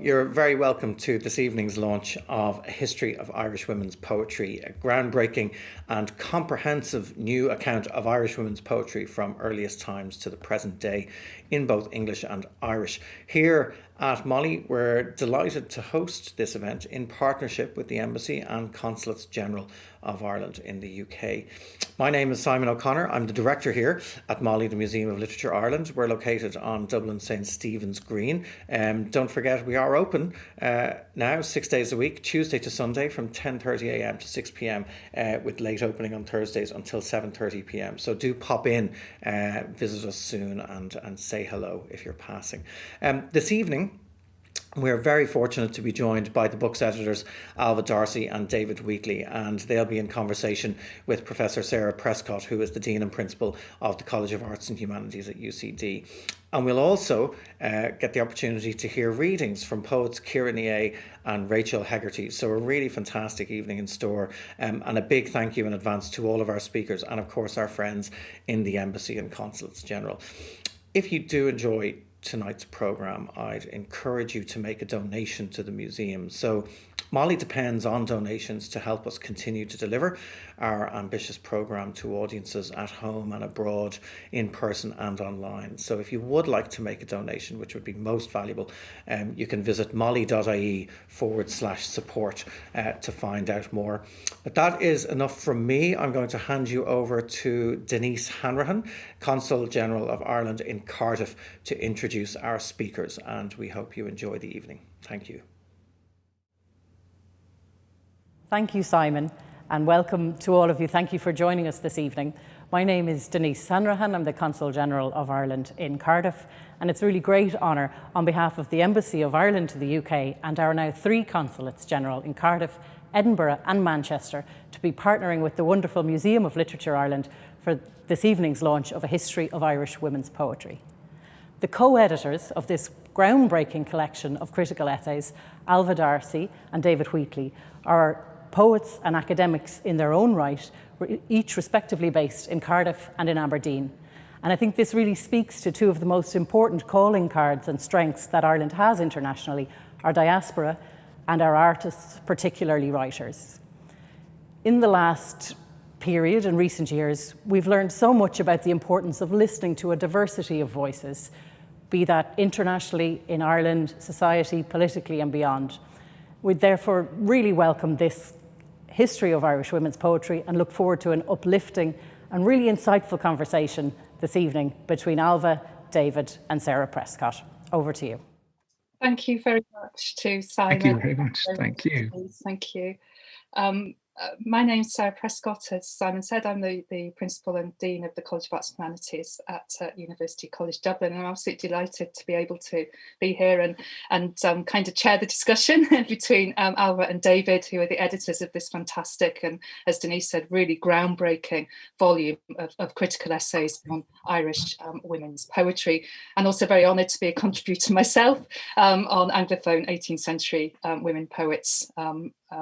You're very welcome to this evening's launch of A History of Irish Women's Poetry, a groundbreaking and comprehensive new account of Irish women's poetry from earliest times to the present day in both English and Irish. Here at MoLI, we're delighted to host this event in partnership with the Embassy and Consulate General of Ireland in the UK. My name is Simon O'Connor. I'm the director here at MoLI, the Museum of Literature Ireland. We're located on Dublin St Stephen's Green. Don't forget, we are open now 6 days a week, Tuesday to Sunday from 10:30 a.m. to 6 p.m. With late opening on Thursdays until 7:30 p.m. So do pop in, visit us soon and say hello if you're passing. This evening, we're very fortunate to be joined by the book's editors, Alva Darcy and David Wheatley, and they'll be in conversation with Professor Sarah Prescott, who is the Dean and Principal of the College of Arts and Humanities at UCD. And we'll also get the opportunity to hear readings from poets Ciara Ní and Rachel Hegarty. So a really fantastic evening in store, and a big thank you in advance to all of our speakers and of course our friends in the Embassy and Consulates General. If you do enjoy tonight's programme, I'd encourage you to make a donation to the museum. So MoLI depends on donations to help us continue to deliver our ambitious programme to audiences at home and abroad, in person and online. So if you would like to make a donation, which would be most valuable, you can visit moli.ie/support to find out more. But that is enough from me. I'm going to hand you over to Denise Hanrahan, Consul General of Ireland in Cardiff, to introduce our speakers, and we hope you enjoy the evening. Thank you. Thank you, Simon, and welcome to all of you. Thank you for joining us this evening. My name is Denise Hanrahan. I'm the Consul General of Ireland in Cardiff, and it's a really great honour on behalf of the Embassy of Ireland to the UK and our now 3 Consulates General in Cardiff, Edinburgh and Manchester to be partnering with the wonderful Museum of Literature Ireland for this evening's launch of A History of Irish Women's Poetry. The co-editors of this groundbreaking collection of critical essays, Alva Darcy and David Wheatley, are poets and academics in their own right, each respectively based in Cardiff and in Aberdeen. And I think this really speaks to 2 of the most important calling cards and strengths that Ireland has internationally, our diaspora and our artists, particularly writers. In the last period, in recent years, we've learned so much about the importance of listening to a diversity of voices, be that internationally, in Ireland, society, politically and beyond. We'd therefore really welcome this history of Irish women's poetry and look forward to an uplifting and really insightful conversation this evening between Alva, David and Sarah Prescott. Over to you. Thank you very much to Simon. Thank you very much. Thank you. Thank you. My name's Sarah Prescott. As Simon said, I'm the Principal and Dean of the College of Arts and Humanities at University College Dublin, and I'm absolutely delighted to be able to be here and kind of chair the discussion between Alva and David, who are the editors of this fantastic and, as Denise said, really groundbreaking volume of critical essays on Irish women's poetry, and also very honoured to be a contributor myself on Anglophone 18th century women poets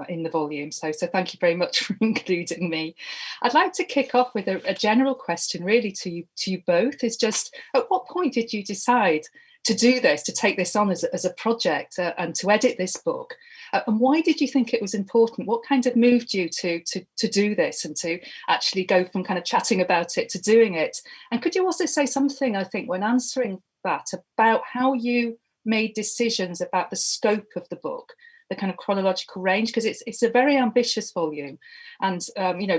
in the volume. So thank you very much for including me. I'd like to kick off with a general question really to you both, is just at what point did you decide to do this, to take this on as a project and to edit this book? And why did you think it was important? What kind of moved you to do this and to actually go from kind of chatting about it to doing it? And could you also say something, I think, when answering that, about how you made decisions about the scope of the book, the kind of chronological range, because it's a very ambitious volume, and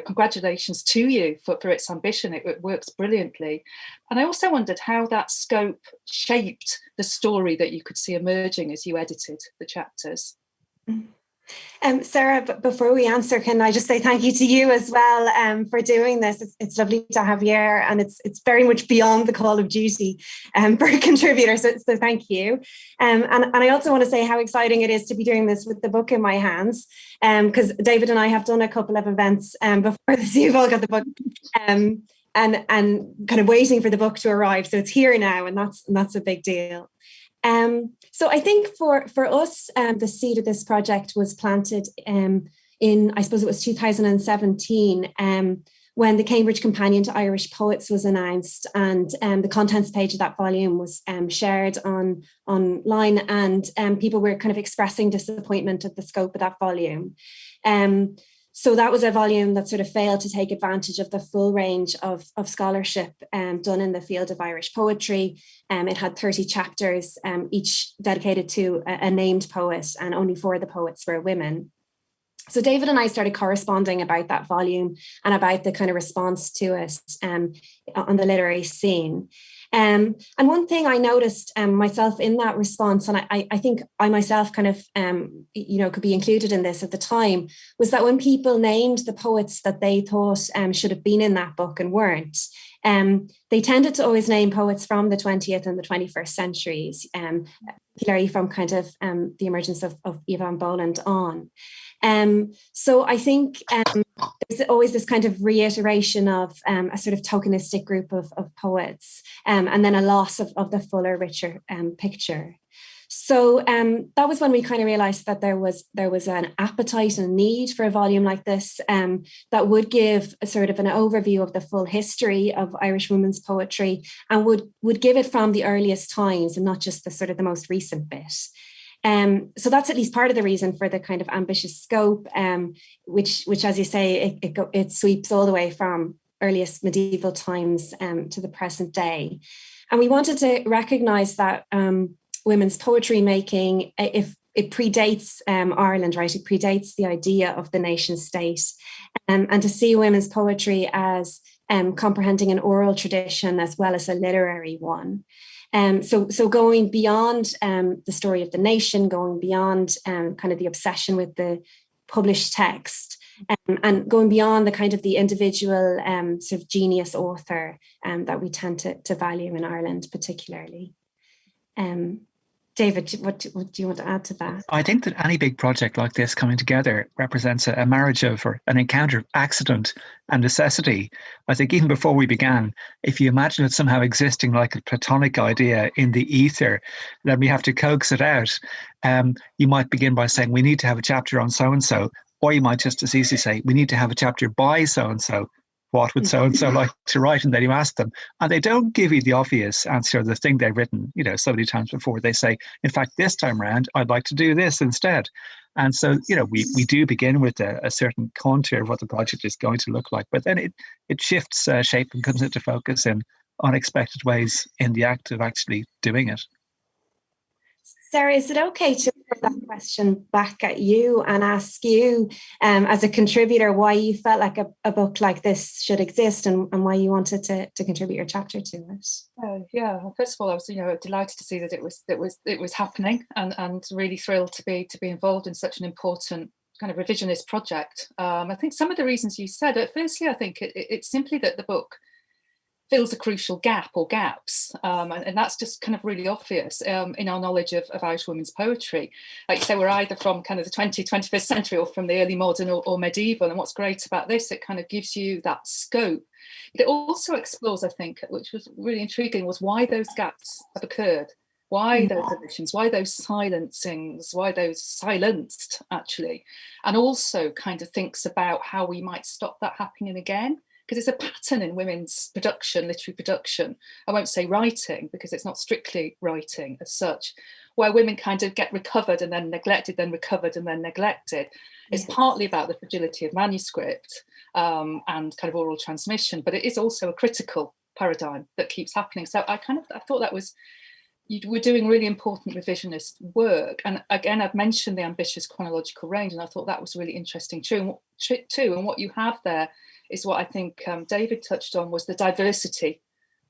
congratulations to you for its ambition. It works brilliantly. And I also wondered how that scope shaped the story that you could see emerging as you edited the chapters. Sarah, before we answer, can I just say thank you to you as well for doing this. It's lovely to have you here, and it's very much beyond the call of duty for contributors, so thank you. And I also want to say how exciting it is to be doing this with the book in my hands, because David and I have done a couple of events before this. You've all got the book and kind of waiting for the book to arrive, so it's here now, and that's a big deal. So I think for us, the seed of this project was planted in, I suppose it was 2017, when the Cambridge Companion to Irish Poets was announced, and the contents page of that volume was shared online, and people were kind of expressing disappointment at the scope of that volume. So that was a volume that sort of failed to take advantage of the full range of scholarship done in the field of Irish poetry. It had 30 chapters, each dedicated to a named poet, and only 4 of the poets were women. So David and I started corresponding about that volume and about the kind of response to it on the literary scene. And one thing I noticed myself in that response, and I think I myself kind of, could be included in this at the time, was that when people named the poets that they thought should have been in that book and weren't, they tended to always name poets from the 20th and the 21st centuries, particularly from kind of the emergence of Evan Boland on. So I think there's always this kind of reiteration of a sort of tokenistic group of poets, and then a loss of the fuller, richer picture. So that was when we kind of realized that there was an appetite and a need for a volume like this that would give a sort of an overview of the full history of Irish women's poetry, and would give it from the earliest times and not just the sort of the most recent bit. So that's at least part of the reason for the kind of ambitious scope, which, as you say, it sweeps all the way from earliest medieval times to the present day. And we wanted to recognize that women's poetry making, if it predates Ireland, right? It predates the idea of the nation state, and to see women's poetry as comprehending an oral tradition as well as a literary one. So going beyond the story of the nation, going beyond kind of the obsession with the published text, and going beyond the kind of the individual sort of genius author that we tend to value in Ireland particularly. David, what do you want to add to that? I think that any big project like this coming together represents a marriage of, or an encounter of accident and necessity. I think even before we began, if you imagine it somehow existing like a platonic idea in the ether, then we have to coax it out. You might begin by saying, we need to have a chapter on so-and-so, or you might just as easily say, we need to have a chapter by so-and-so. What would so-and-so like to write? And then you ask them, and they don't give you the obvious answer, the thing they've written, so many times before. They say, in fact, this time around, I'd like to do this instead. And so, we do begin with a certain contour of what the project is going to look like, but then it shifts shape and comes into focus in unexpected ways in the act of actually doing it. Sarah, is it okay to put that question back at you and ask you, as a contributor, why you felt like a book like this should exist, and why you wanted to contribute your chapter to it? Yeah. First of all, I was delighted to see that it was happening, and really thrilled to be involved in such an important kind of revisionist project. I think some of the reasons you said. Firstly, I think it's simply that the book fills a crucial gap or gaps, and that's just kind of really obvious in our knowledge of Irish women's poetry. Like you say, we're either from kind of the 21st century or from the early modern or medieval, and what's great about this, it kind of gives you that scope. It also explores, I think, which was really intriguing, was why those gaps have occurred, why those omissions, why those silencings, why those silenced, actually, and also kind of thinks about how we might stop that happening again. Because it's a pattern in women's production, literary production. I won't say writing, because it's not strictly writing as such, where women kind of get recovered and then neglected, then recovered and then neglected. It's partly about the fragility of manuscript and kind of oral transmission, but it is also a critical paradigm that keeps happening. So I thought that was, you were doing really important revisionist work. And again, I've mentioned the ambitious chronological range, and I thought that was really interesting too. And what you have there is what I think David touched on, was the diversity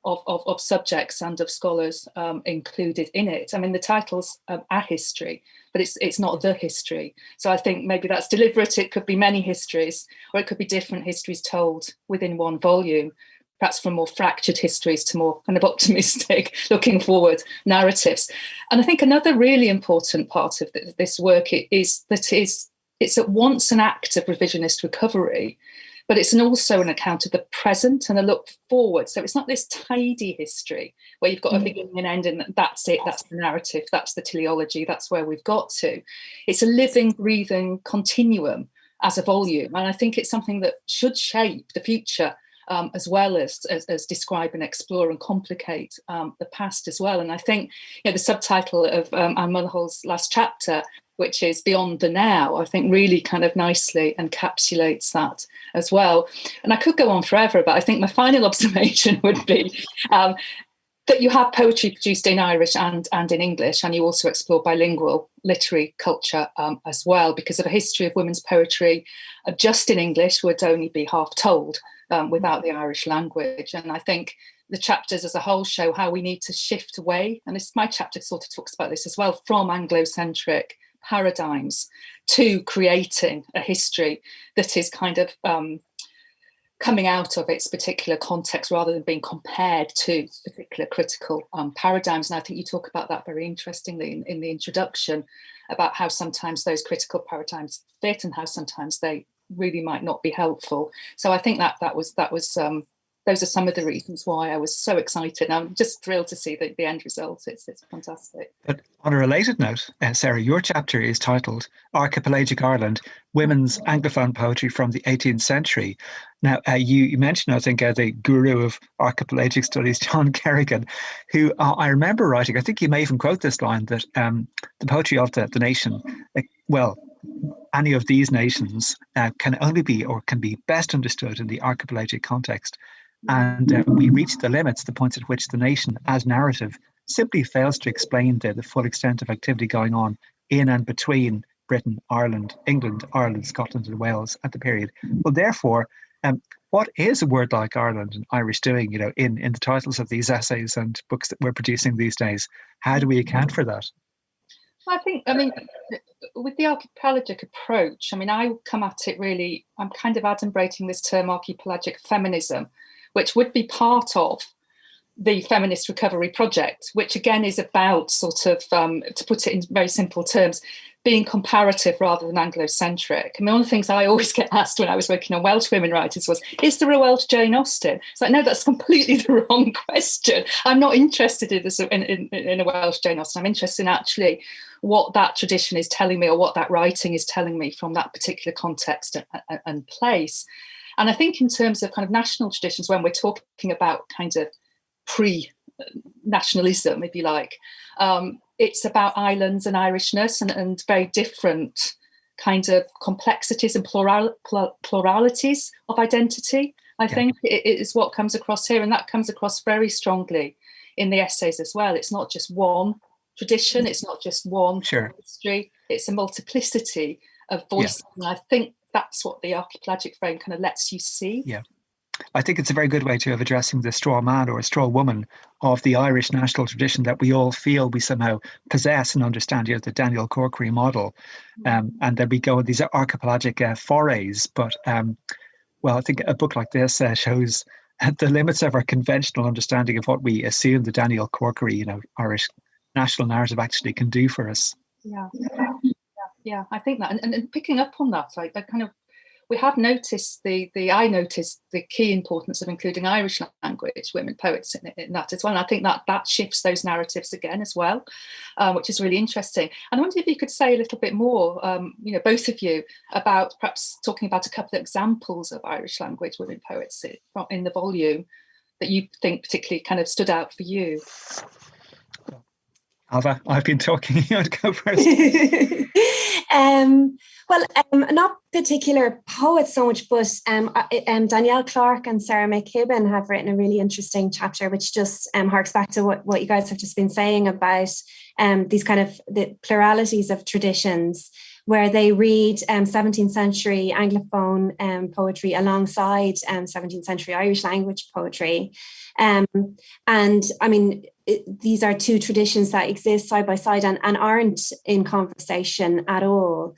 of subjects and of scholars included in it. I mean, the title's A History, but it's not the history. So I think maybe that's deliberate. It could be many histories, or it could be different histories told within one volume, perhaps from more fractured histories to more kind of optimistic, looking forward narratives. And I think another really important part of this work is that it's at once an act of revisionist recovery, but it's also an account of the present and a look forward. So it's not this tidy history where you've got a beginning and end, and that's it, that's the narrative, that's the teleology, that's where we've got to. It's a living, breathing continuum as a volume. And I think it's something that should shape the future, as well as describe and explore and complicate the past as well. And I think, you know, the subtitle of Anne Mulholland's last chapter, which is Beyond the Now, I think really kind of nicely encapsulates that as well. And I could go on forever, but I think my final observation would be that you have poetry produced in Irish and in English, and you also explore bilingual literary culture as well, because of a history of women's poetry just in English would only be half told without the Irish language. And I think the chapters as a whole show how we need to shift away, and my chapter sort of talks about this as well, from Anglo-centric paradigms to creating a history that is kind of coming out of its particular context rather than being compared to particular critical paradigms. And I think you talk about that very interestingly in the introduction, about how sometimes those critical paradigms fit and how sometimes they really might not be helpful. So I think that was those are some of the reasons why I was so excited. I'm just thrilled to see the end result. It's fantastic. But on a related note, Sarah, your chapter is titled Archipelagic Ireland, Women's Anglophone Poetry from the 18th Century. Now, you mentioned, I think, the guru of archipelagic studies, John Kerrigan, who I remember writing, I think you may even quote this line, that the poetry of the nation, any of these nations can only be or can be best understood in the archipelagic context. And we reach the limits, the points at which the nation as narrative simply fails to explain the full extent of activity going on in and between Britain, Ireland, England, Ireland, Scotland and Wales at the period. Well, therefore, what is a word like Ireland and Irish doing, you know, in the titles of these essays and books that we're producing these days? How do we account for that? I mean, with the archipelagic approach, I mean, I come at it really, I'm kind of adumbrating this term archipelagic feminism, which would be part of the feminist recovery project, which again is about sort of, to put it in very simple terms, being comparative rather than Anglo-centric. I mean, one of the things I always get asked when I was working on Welsh women writers was, is there a Welsh Jane Austen? It's like, no, that's completely the wrong question. I'm not interested in a Welsh Jane Austen. I'm interested in actually what that tradition is telling me or what that writing is telling me from that particular context and place. And I think in terms of kind of national traditions, when we're talking about kind of pre-nationalism, if you like, it's about islands and Irishness and very different kind of complexities and pluralities of identity. I think it is what comes across here, and that comes across very strongly in the essays as well. It's not just one tradition, it's not just one history, it's a multiplicity of voices. And I think that's what the archipelagic frame kind of lets you see. Yeah. I think it's a very good way of addressing the straw man or a straw woman of the Irish national tradition that we all feel we somehow possess and understand, you know, the Daniel Corkery model. And then we go on these archipelagic forays. But, well, I think a book like this shows the limits of our conventional understanding of what we assume the Daniel Corkery, you know, Irish national narrative actually can do for us. Yeah, I think that, and picking up on that, I kind of, we have noticed I noticed the key importance of including Irish language women poets in that as well. And I think that shifts those narratives again as well, which is really interesting. And I wonder if you could say a little bit more, you know, both of you, about perhaps talking about a couple of examples of Irish language women poets in the volume that you think particularly kind of stood out for you. Alva, I've been talking. You want to go first? Well, not particular poets so much, but Danielle Clark and Sarah McKibben have written a really interesting chapter, which just harks back to what you guys have just been saying about these kind of the pluralities of traditions, where they read 17th century Anglophone poetry alongside 17th century Irish language poetry. And I mean, these are two traditions that exist side by side and aren't in conversation at all.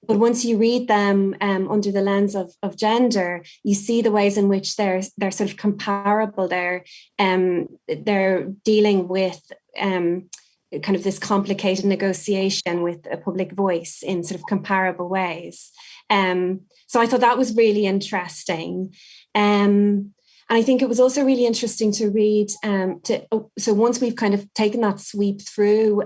But once you read them under the lens of gender, you see the ways in which they're sort of comparable. They're dealing with kind of this complicated negotiation with a public voice in sort of comparable ways. So I thought that was really interesting. I think it was also really interesting to read. So once we've kind of taken that sweep through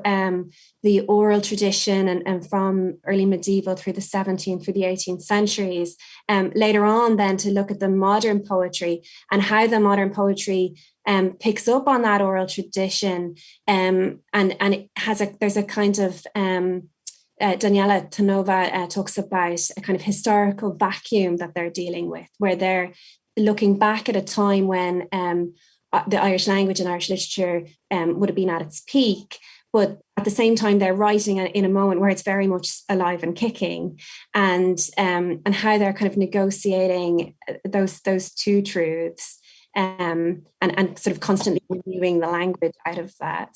the oral tradition and from early medieval through the 17th through the 18th centuries, later on then to look at the modern poetry and how the modern poetry picks up on that oral tradition, and it has there's a kind of Daniela Tanova talks about a kind of historical vacuum that they're dealing with, where they're looking back at a time when the Irish language and Irish literature would have been at its peak, but at the same time they're writing in a moment where it's very much alive and kicking, and how they're kind of negotiating those two truths, and sort of constantly renewing the language out of that.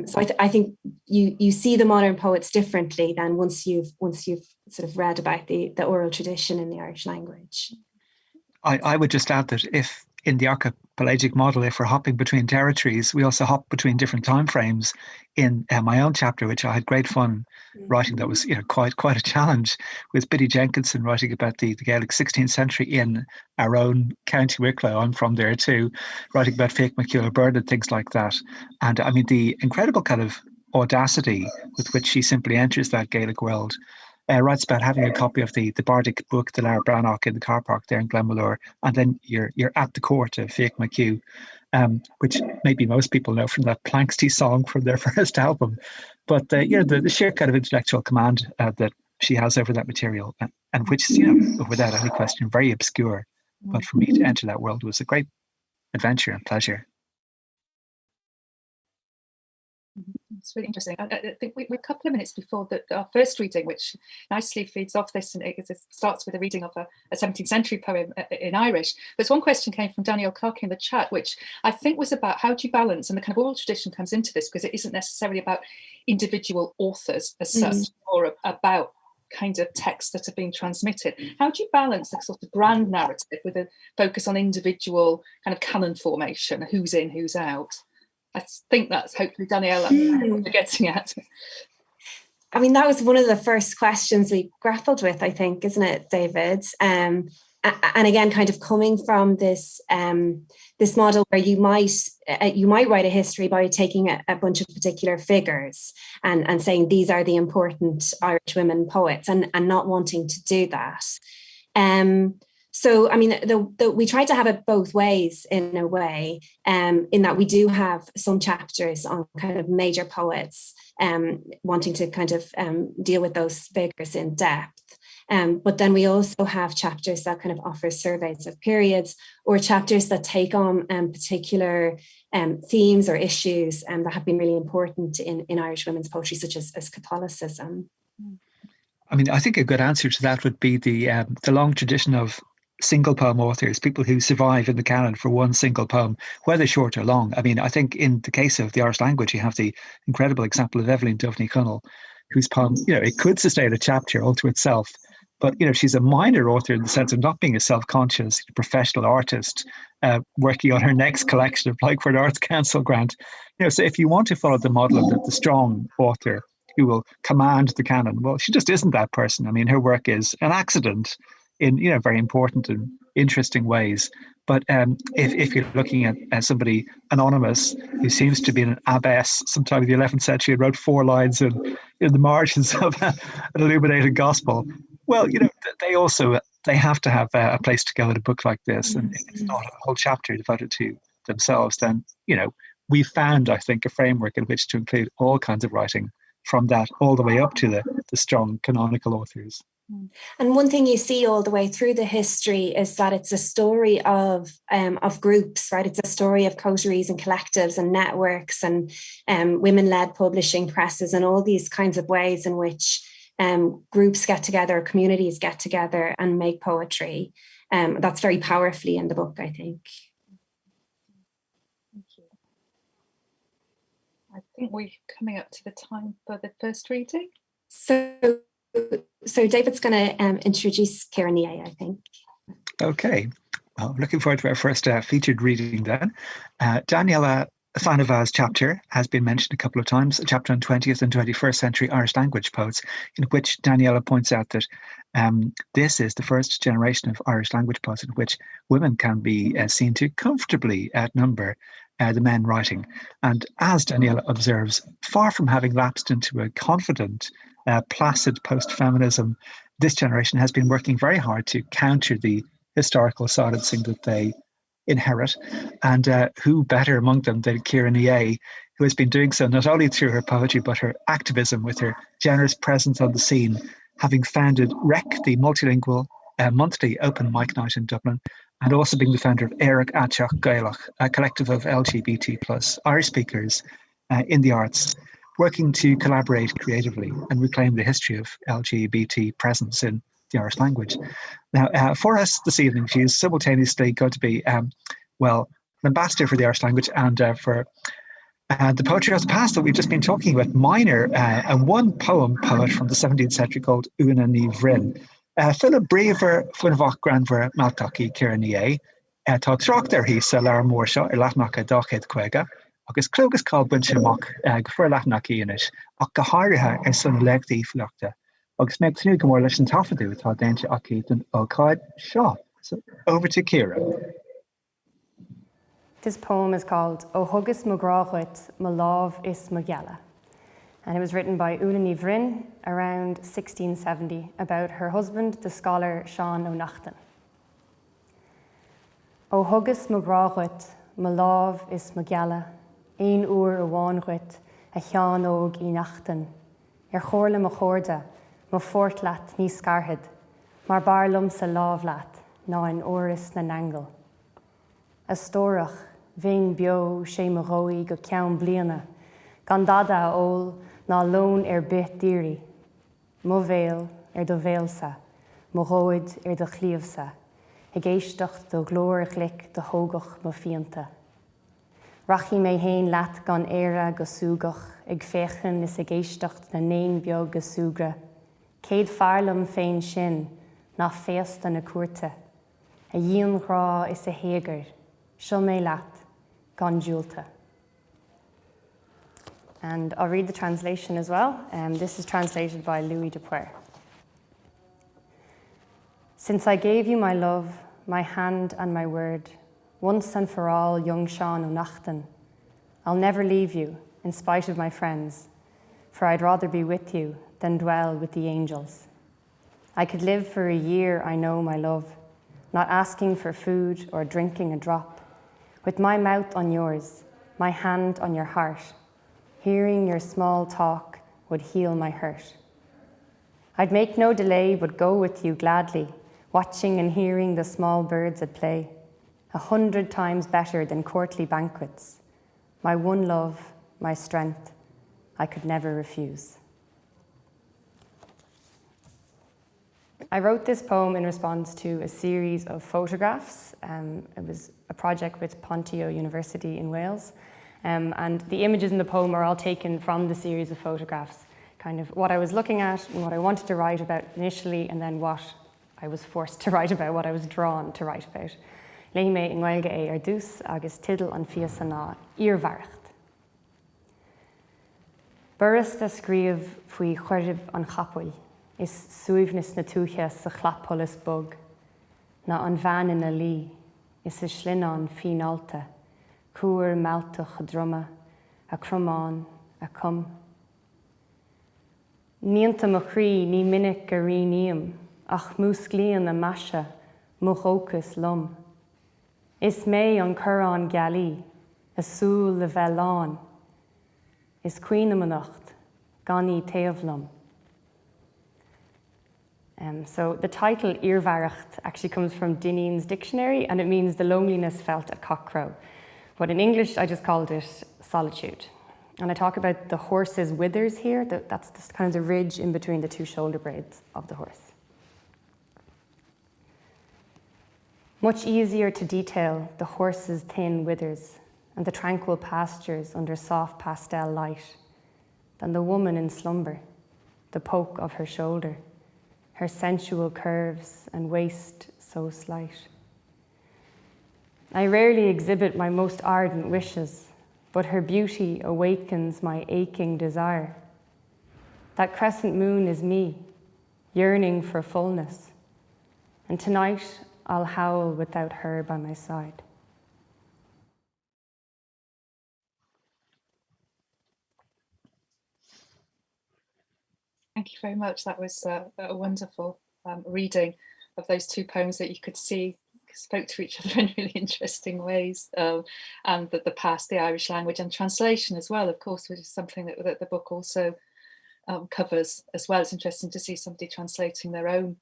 So I think you see the modern poets differently than once you've sort of read about the oral tradition in the Irish language. I would just add that if in the archipelagic model, if we're hopping between territories, we also hop between different time frames. In my own chapter, which I had great fun writing, that was quite a challenge, with Biddy Jenkinson writing about the Gaelic 16th century in our own County Wicklow. I'm from there too, writing about Fake MacEula Byrne and things like that. And I mean, the incredible kind of audacity with which she simply enters that Gaelic world. Writes about having a copy of the Bardic book, the Lara Brannock, in the car park there in Glenmalure, and then you're at the court of Fake MacHugh, which maybe most people know from that Planxty song from their first album. But the sheer kind of intellectual command that she has over that material, and which is, without any question, very obscure. But for me to enter that world was a great adventure and pleasure. It's really interesting. I think we're a couple of minutes before our first reading, which nicely feeds off this, and it starts with a reading of a 17th century poem in Irish. There's one question came from Daniel Clark in the chat, which I think was about how do you balance, and the kind of oral tradition comes into this because it isn't necessarily about individual authors as such, or about kind of texts that are being transmitted. How do you balance the sort of grand narrative with a focus on individual kind of canon formation, who's in, who's out? I think that's hopefully Daniela what you're getting at. I mean, that was one of the first questions we grappled with, I think, isn't it, David? And again, kind of coming from this this model where you might write a history by taking a bunch of particular figures and saying these are the important Irish women poets, and not wanting to do that. So, I mean, we try to have it both ways in a way, in that we do have some chapters on kind of major poets, wanting to kind of deal with those figures in depth. But then we also have chapters that kind of offer surveys of periods, or chapters that take on particular themes or issues that have been really important in Irish women's poetry, such as Catholicism. I mean, I think a good answer to that would be the long tradition of single poem authors, people who survive in the canon for one single poem, whether short or long. I mean, I think in the case of the Irish language, you have the incredible example of Evelyn Duffney Cunnell, whose poem, it could sustain a chapter all to itself. But, she's a minor author in the sense of not being a self-conscious professional artist, working on her next collection of Blackford Arts Council grant. So if you want to follow the model of the strong author who will command the canon, well, she just isn't that person. I mean, her work is an accident in very important and interesting ways. But if you're looking at somebody anonymous who seems to be an abbess sometime in the 11th century and wrote 4 lines in the margins of an illuminated gospel, well, they have to have a place to go in a book like this. And if it's not a whole chapter devoted to themselves, then we've found, I think, a framework in which to include all kinds of writing from that all the way up to the strong canonical authors. And one thing you see all the way through the history is that it's a story of groups, right? It's a story of coteries and collectives and networks and women-led publishing presses and all these kinds of ways in which groups get together, communities get together and make poetry. That's very powerfully in the book, I think. Thank you. I think we're coming up to the time for the first reading. So David's going to introduce Kieran Nye, I think. Okay. Well, looking forward to our first featured reading then. Daniela Thanava's chapter has been mentioned a couple of times, a chapter on 20th and 21st century Irish language poets, in which Daniela points out that this is the first generation of Irish language poets in which women can be seen to comfortably outnumber the men writing. And as Daniela observes, far from having lapsed into a confident, placid post-feminism, this generation has been working very hard to counter the historical silencing that they inherit. And who better among them than Ciara Ní, who has been doing so not only through her poetry, but her activism with her generous presence on the scene, having founded REC, the multilingual monthly open mic night in Dublin, and also being the founder of Éireach Ateach Gaelach, a collective of LGBT plus Irish speakers in the arts, working to collaborate creatively and reclaim the history of LGBT presence in the Irish language. Now, for us this evening, she is simultaneously going to be, an ambassador for the Irish language and for the poetry of the past that we've just been talking about, minor, and one poem poet from the 17th century called Una ní Bhrin. Philip Brever, Funavach Granver Maltaki Ciara Ní, tá troch der hí sa lar mór seo I Lathnach a dachéad cuaige, agus clúgus cáil buinteach for Lathnach inis, ach go háirithe san legtaí fleachta. Agus meg tnú go mór leis an tafaidú tá dainte aci den ócáid seo. So over to Ciara. This poem is called O Thugas mo Gráchuit mo Lámh is mo Geala, and it was written by Una ní Bhrin around 1670 about her husband, the scholar Sean O'Nachtan. O Thugas mo Gráchuit mo Lámh is mo Geala, ein uair a bháinchuit a chean óg I Nachtan, chorla mo chorda, mo fort leat ní scarhead, mar barlum sa lámh leat, ná an óras na nangal. A stórach, Bhín bio sé mo róí go ceann bliana, gan dada ól ná lón bit díri, mo bhéal do bhéalsa, mo róid do chlíomhsa, ag éisteach do glóir glic do thógach mo fianta. Rachi mé héin leat gan éire go súgach, ag féchan is ag éisteach na néin beag go súgra, céad fearlam féin sin, ná féasta na cuarta, a dhéon rá is a héagar, seo mé leat, gan dúilta. And I'll read the translation as well. This is translated by Louis Dupuer. Since I gave you my love, my hand and my word, once and for all, young Sean O'Nachtan, I'll never leave you, in spite of my friends, for I'd rather be with you than dwell with the angels. I could live for a year, I know, my love, not asking for food or drinking a drop, with my mouth on yours, my hand on your heart. Hearing your small talk would heal my hurt. I'd make no delay but go with you gladly, watching and hearing the small birds at play, 100 times better than courtly banquets. My one love, my strength, I could never refuse. I wrote this poem in response to a series of photographs. It was a project with Pontio University in Wales. And the images in the poem are all taken from the series of photographs, kind of what I was looking at and what I wanted to write about initially, and then what I was forced to write about, what I was drawn to write about. Leime in Gaeilge ar dús agus tidal an fios ná Iarmhaircht. Burras de scríomh faoi chuirib an chapúil, is suaimhnis na túthe sa chlappolas bug, na an bhean in na lí, is a slinán fiánalta, cuair maltach a druma, a crumán, a cum. Níonta mo chrí ní minic a riníam, ach músglíon a masha, muchócus lum. Is mé an curán galí, a súl le bheláin, is cuiine manacht, ganí taobhlum. So the title Iarmhaircht actually comes from Dineen's dictionary, and it means the loneliness felt at cockcrow. But in English, I just called it solitude. And I talk about the horse's withers here. That's just kind of the ridge in between the two shoulder blades of the horse. Much easier to detail the horse's thin withers and the tranquil pastures under soft pastel light than the woman in slumber, the poke of her shoulder, her sensual curves and waist so slight. I rarely exhibit my most ardent wishes, but her beauty awakens my aching desire. That crescent moon is me, yearning for fullness, and tonight I'll howl without her by my side. Thank you very much. That was a wonderful reading of those two poems that you could see spoke to each other in really interesting ways, and the past, the Irish language, and translation as well, of course, which is something that the book also covers as well. It's interesting to see somebody translating their own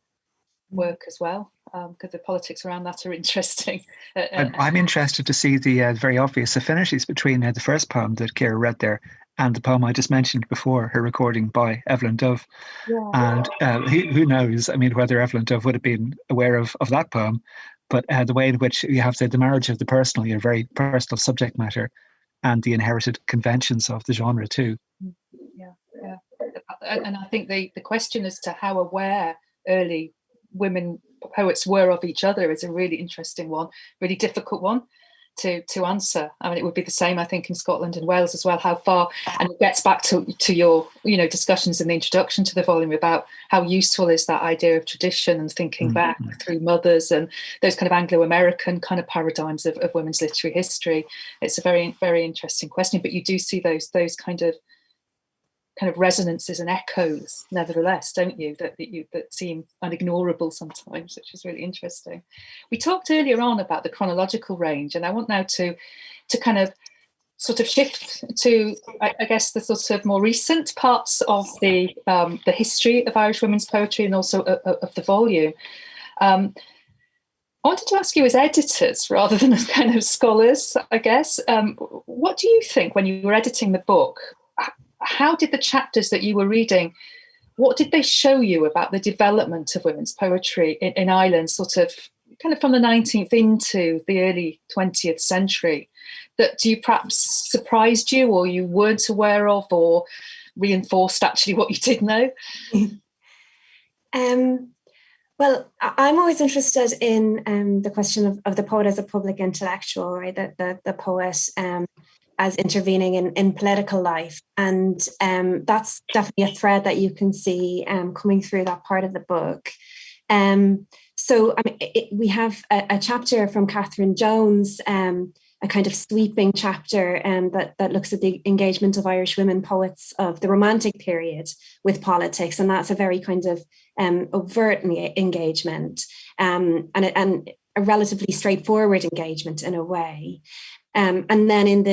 work as well, because the politics around that are interesting. I'm interested to see the very obvious affinities between the first poem that Ciara read there and the poem I just mentioned before, her recording by Evelyn Dove. Yeah. And who knows, I mean, whether Evelyn Dove would have been aware of that poem, but the way in which you have the marriage of the personal, your very personal subject matter, and the inherited conventions of the genre too. Yeah. And I think the question as to how aware early women poets were of each other is a really interesting one, really difficult one to answer. I mean, it would be the same, I think, in Scotland and Wales as well, how far, and it gets back to your discussions in the introduction to the volume about how useful is that idea of tradition and thinking back through mothers and those kind of Anglo-American kind of paradigms of women's literary history. It's a very, very interesting question, but you do see those kind of resonances and echoes nevertheless, don't you, that seem unignorable sometimes, which is really interesting. We talked earlier on about the chronological range, and I want now to kind of sort of shift to, I guess, the sort of more recent parts of the history of Irish women's poetry and also of the volume. I wanted to ask you, as editors rather than as kind of scholars, I guess, what do you think when you were editing the book? How did the chapters that you were reading, what did they show you about the development of women's poetry in Ireland, sort of kind of from the 19th into the early 20th century, that you perhaps surprised you or you weren't aware of, or reinforced actually what you did know? Well, I'm always interested in the question of the poet as a public intellectual, right? The poet as intervening in political life. And that's definitely a thread that you can see coming through that part of the book. So I mean, we have a chapter from Catherine Jones, a kind of sweeping chapter that looks at the engagement of Irish women poets of the Romantic period with politics. And that's a very kind of overt engagement and a relatively straightforward engagement in a way. And then in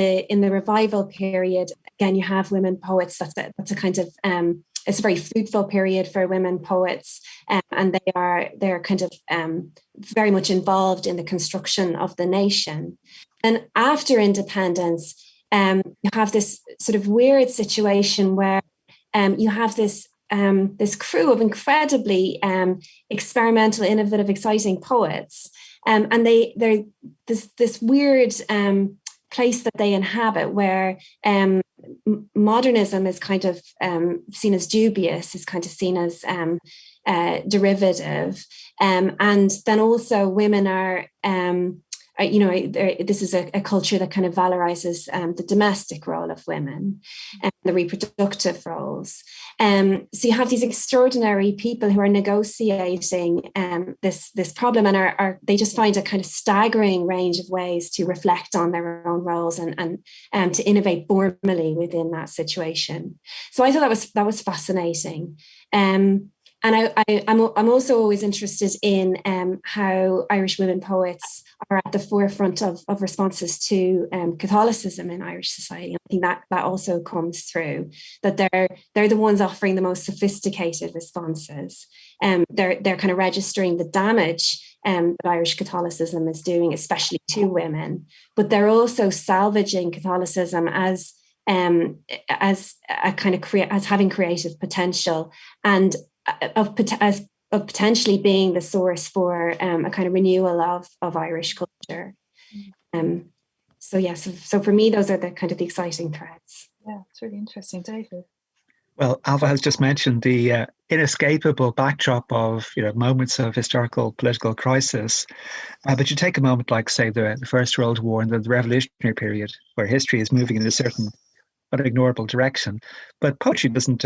the revival period, again, you have women poets. That's a kind of it's a very fruitful period for women poets, and they're kind of very much involved in the construction of the nation. And after independence, you have this sort of weird situation where you have this crew of incredibly experimental, innovative, exciting poets. And they're this weird place that they inhabit where modernism is kind of seen as dubious, is kind of seen as derivative. And then also women are, this is a culture that kind of valorizes the domestic role of women and the reproductive roles. So you have these extraordinary people who are negotiating this problem, and they just find a kind of staggering range of ways to reflect on their own roles and to innovate formally within that situation. So I thought that was fascinating. And I'm also always interested in how Irish women poets are at the forefront of responses to Catholicism in Irish society. I think that also comes through, that they're the ones offering the most sophisticated responses. They're kind of registering the damage that Irish Catholicism is doing, especially to women, but they're also salvaging Catholicism as a kind of as having creative potential and of potentially being the source for a kind of renewal of Irish culture. So for me, those are the kind of the exciting threads. Yeah, it's really interesting, David. Well, Alva has just mentioned the inescapable backdrop of moments of historical political crisis. But you take a moment like, say, the First World War and the Revolutionary period, where history is moving in a certain unignorable direction, but poetry doesn't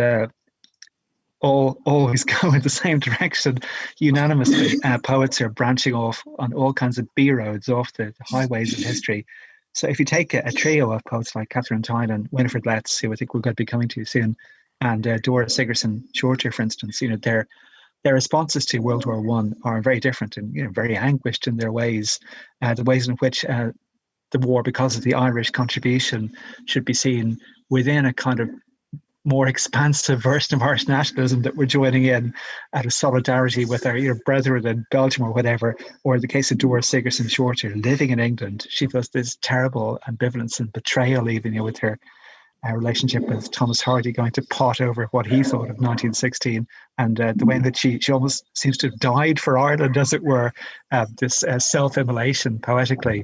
always go in the same direction unanimously. Poets are branching off on all kinds of B roads off the highways of history. So if you take a trio of poets like Catherine Tynan, Winifred Letts, who I think we're going to be coming to soon, and Dora Sigerson Shorter, for instance, their responses to World War One are very different and very anguished in their ways. The ways in which the war, because of the Irish contribution, should be seen within a kind of more expansive version of Irish nationalism that we're joining in out of solidarity with our brethren in Belgium or whatever. Or in the case of Dora Sigerson Shorter, living in England, she feels this terrible ambivalence and betrayal even with her relationship with Thomas Hardy, going to pot over what he thought of 1916, and the way in which she almost seems to have died for Ireland, as it were, this self-immolation poetically.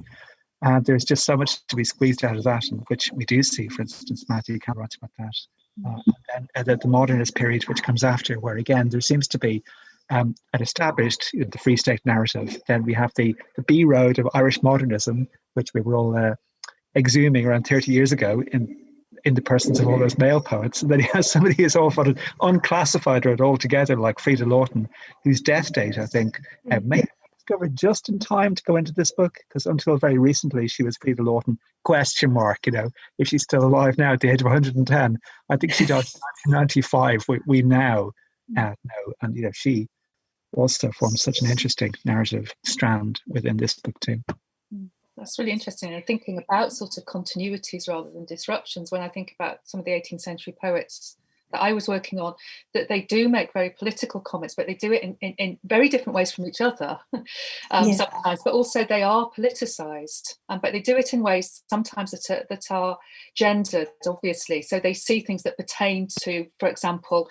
There's just so much to be squeezed out of that, in which we do see, for instance, Matthew Cameron writes about that. And the modernist period, which comes after, where again there seems to be an established the Free State narrative. Then we have the B road of Irish modernism, which we were all exhuming around 30 years ago in the persons of all those male poets. And then he has somebody who's often unclassified or altogether, like Frida Lawton, whose death date, I think, may have been discovered just in time to go into this book, because until very recently she was Frida Lawton, ? If she's still alive now at the age of 110. I think she died in 1995, we now know. And she also forms such an interesting narrative strand within this book too. That's really interesting. And thinking about sort of continuities rather than disruptions, when I think about some of the 18th century poets that I was working on, that they do make very political comments, but they do it in very different ways from each other sometimes, but also they are politicized, but they do it in ways sometimes that are gendered, obviously. So they see things that pertain to, for example,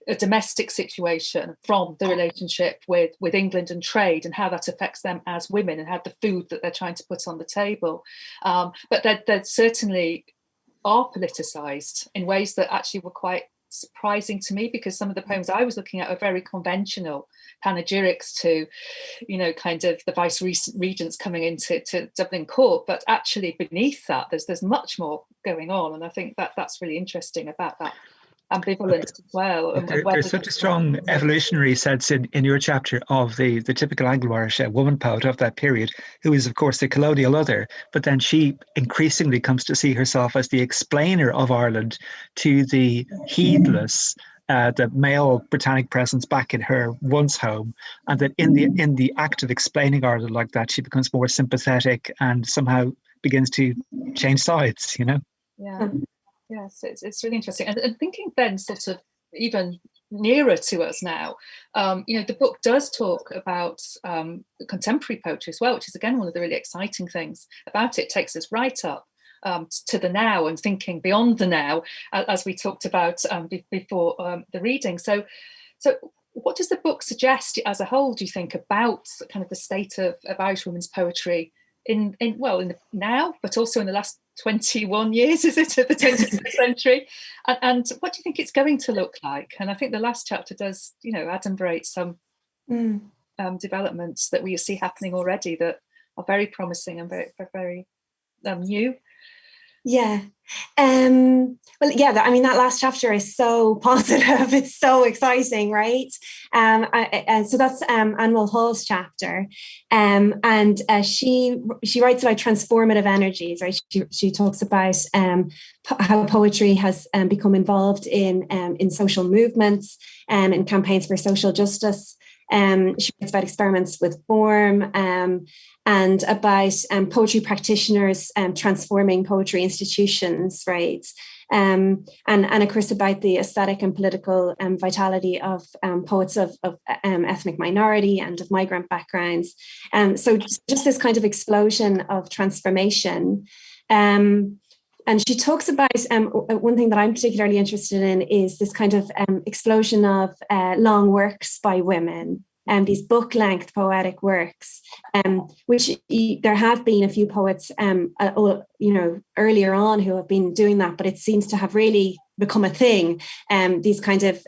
a domestic situation from the relationship with England and trade, and how that affects them as women, and how the food that they're trying to put on the table. But they certainly are politicized in ways that actually were quite surprising to me, because some of the poems I was looking at are very conventional panegyrics to, kind of the vice regents coming into Dublin court. But actually beneath that, there's much more going on. And I think that's really interesting about that ambivalence as well. There's such a strong evolutionary sense in your chapter of the typical Anglo-Irish woman poet of that period, who is, of course, the colonial other, but then she increasingly comes to see herself as the explainer of Ireland to the heedless, the male Britannic presence back in her once home, and that in the act of explaining Ireland like that, she becomes more sympathetic and somehow begins to change sides, Yeah. Yes, it's really interesting. And thinking then sort of even nearer to us now, the book does talk about contemporary poetry as well, which is again one of the really exciting things about it. It takes us right up to the now and thinking beyond the now, as we talked about before the reading. So what does the book suggest as a whole, do you think, about kind of the state of Irish women's poetry in the now, but also in the last 21 years, is it, of the 20th century? And what do you think it's going to look like? And I think the last chapter does, adumbrate some developments that we see happening already that are very promising and very, very new. Yeah. That last chapter is so positive. It's so exciting, right? And so that's Anne Mulhall's chapter. And she writes about transformative energies, right? She talks about how poetry has become involved in social movements and in campaigns for social justice. She writes about experiments with form, and about poetry practitioners transforming poetry institutions, right? And of course about the aesthetic and political vitality of poets of ethnic minority and of migrant backgrounds. So just this kind of explosion of transformation. And she talks about, one thing that I'm particularly interested in is this kind of explosion of long works by women, these book-length poetic works, which there have been a few poets, earlier on who have been doing that, but it seems to have really become a thing. These kind of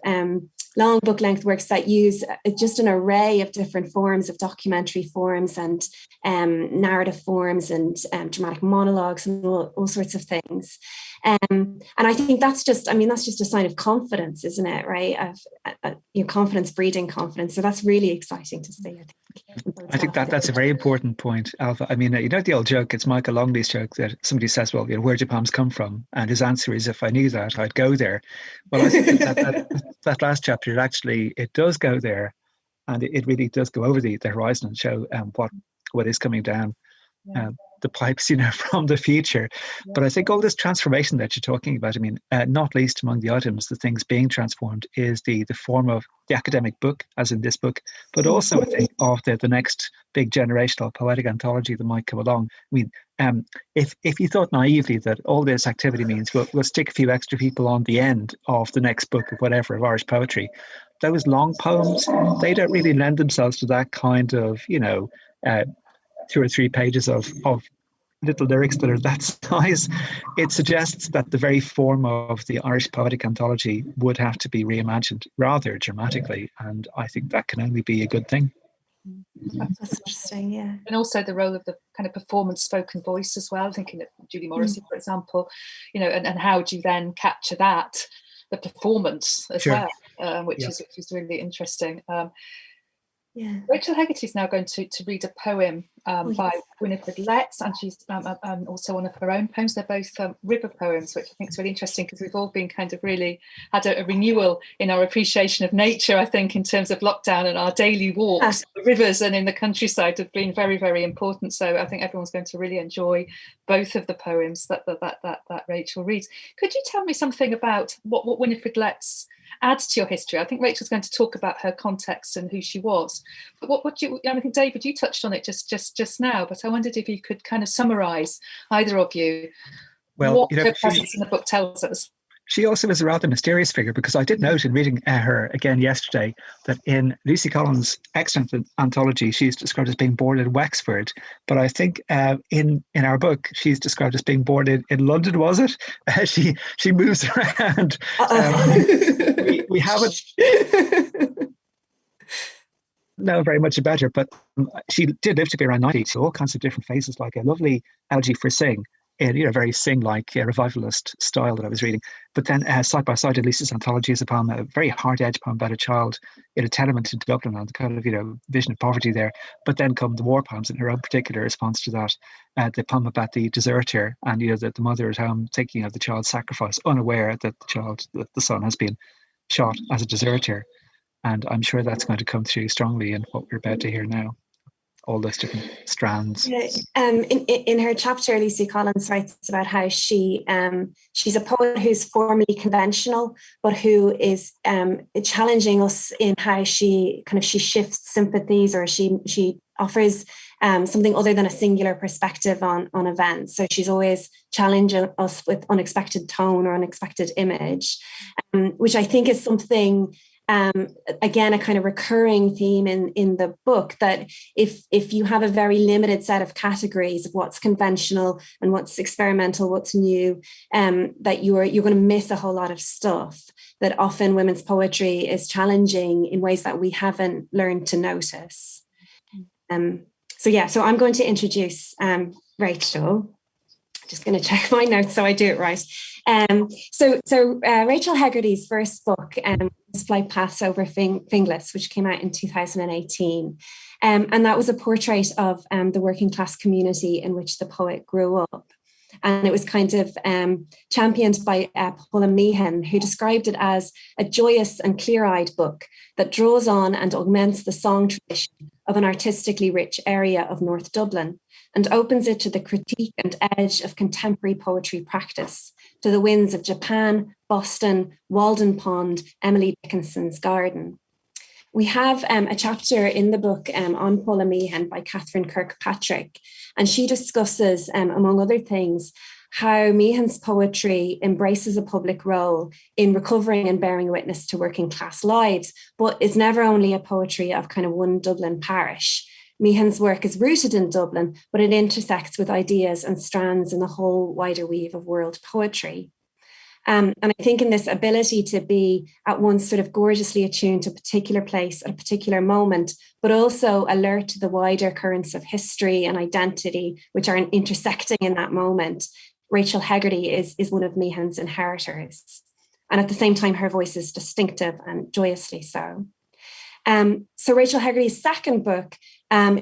long book length works that use just an array of different forms of documentary forms and narrative forms and dramatic monologues and all sorts of things. And I think that's just a sign of confidence, isn't it? Right? Of your confidence breeding confidence. So that's really exciting to see. I think that's a very important point, Alva. I mean, the old joke, it's Michael Longley's joke that somebody says, well, where do poems come from? And his answer is, if I knew that, I'd go there. Well, I think that last chapter, it does go there, and it really does go over the horizon and show what is coming down. The pipes, from the future. But I think all this transformation that you're talking about, I mean, not least among the items, the things being transformed is the form of the academic book, as in this book, but also I think of the next big generational poetic anthology that might come along. I mean, if you thought naively that all this activity means we'll stick a few extra people on the end of the next book of whatever, of Irish poetry, those long poems, they don't really lend themselves to that kind of, 2 or 3 pages of little lyrics that are that size. It suggests that the very form of the Irish poetic anthology would have to be reimagined rather dramatically, and I think that can only be a good thing. That's interesting, yeah. And also the role of the kind of performance spoken voice as well, thinking of Julie Morrissey, for example, and how do you then capture that, the performance as well, which is really interesting. Rachel Hegarty is now going to read a poem by Winifred Letts, and she's also one of her own poems. They're both river poems, which I think is really interesting because we've all been kind of really had a renewal in our appreciation of nature, I think, in terms of lockdown, and our daily walks. The rivers and in the countryside have been very, very important. So I think everyone's going to really enjoy both of the poems that Rachel reads. Could you tell me something about what Winifred Letts adds to your history? I think Rachel's going to talk about her context and who she was, but what do you? I think David, you touched on it just now, but I wondered if you could kind of summarise, either of you, what her presence in the book tells us. She also is a rather mysterious figure, because I did note in reading her again yesterday that in Lucy Collins' excellent anthology, she's described as being born in Wexford. But I think in our book, she's described as being born in London, was it? She moves around. We haven't know very much about her, but she did live to be around 90, so all kinds of different phases, like a lovely elegy for sing, in very sing-like revivalist style that I was reading. But then side by side in Lisa's anthology is a poem, a very hard-edged poem about a child in a tenement in Dublin and the kind of vision of poverty there. But then come the war poems in her own particular response to that. The poem about the deserter and the mother at home thinking of the child's sacrifice, unaware that the son has been shot as a deserter. And I'm sure that's going to come through strongly in what we're about to hear now. All those different strands. In her chapter, Lucy Collins writes about how she's a poet who's formally conventional, but who is challenging us in how she shifts sympathies, or she offers something other than a singular perspective on events. So she's always challenging us with unexpected tone or unexpected image, which I think is something. Again, a kind of recurring theme in the book, that if you have a very limited set of categories of what's conventional and what's experimental, what's new, that you're going to miss a whole lot of stuff. That often women's poetry is challenging in ways that we haven't learned to notice. So I'm going to introduce Rachel. Just going to check my notes so I do it right. So Rachel Hegarty's first book was Flight Paths Over Finglas, which came out in 2018. And that was a portrait of the working class community in which the poet grew up. And it was kind of championed by Paula Meehan, who described it as a joyous and clear-eyed book that draws on and augments the song tradition of an artistically rich area of North Dublin, and opens it to the critique and edge of contemporary poetry practice, to the winds of Japan, Boston, Walden Pond, Emily Dickinson's garden. We have a chapter in the book on Paula Meehan by Catherine Kirkpatrick, and she discusses, among other things, how Meehan's poetry embraces a public role in recovering and bearing witness to working class lives, but is never only a poetry of kind of one Dublin parish. Meehan's work is rooted in Dublin, but it intersects with ideas and strands in the whole wider weave of world poetry. And I think in this ability to be at once sort of gorgeously attuned to a particular place at a particular moment, but also alert to the wider currents of history and identity, which are intersecting in that moment, Rachel Hegarty is one of Meehan's inheritors. And at the same time, her voice is distinctive and joyously so. So Rachel Hegarty's second book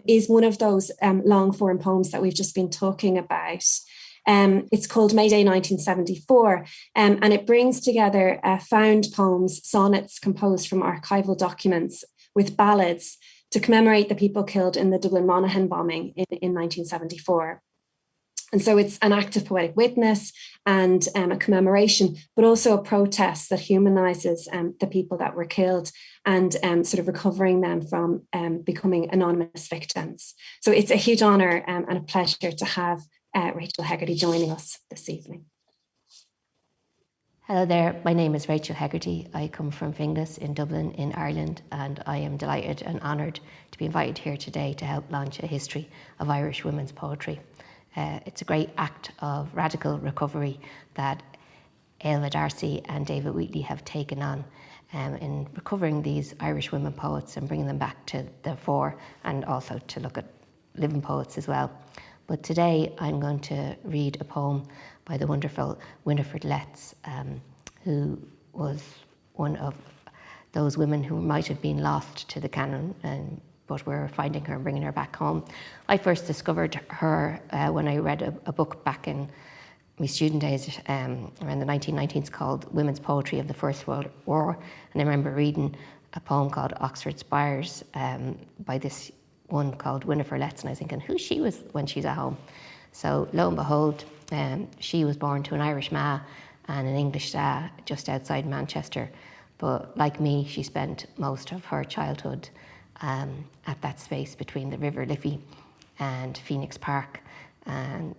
is one of those long form poems that we've just been talking about. It's called May Day 1974, and it brings together found poems, sonnets composed from archival documents with ballads to commemorate the people killed in the Dublin Monaghan bombing in 1974. And so it's an act of poetic witness and a commemoration, but also a protest that humanizes the people that were killed and sort of recovering them from becoming anonymous victims. So it's a huge honor and a pleasure to have Rachel Hegarty joining us this evening. Hello there, my name is Rachel Hegarty. I come from Finglas in Dublin in Ireland, and I am delighted and honoured to be invited here today to help launch a history of Irish women's poetry. It's a great act of radical recovery that Ailbhe D'Arcy and David Wheatley have taken on in recovering these Irish women poets and bringing them back to the fore, and also to look at living poets as well. But today I'm going to read a poem by the wonderful Winifred Letts, who was one of those women who might have been lost to the canon, but we're finding her and bringing her back home. I first discovered her when I read a book back in my student days around the 1990s called Women's Poetry of the First World War. And I remember reading a poem called Oxford Spires by this one called Winifred Letts, and I was thinking who she was when she's at home. So lo and behold, she was born to an Irish ma and an English da just outside Manchester. But like me, she spent most of her childhood at that space between the River Liffey and Phoenix Park, and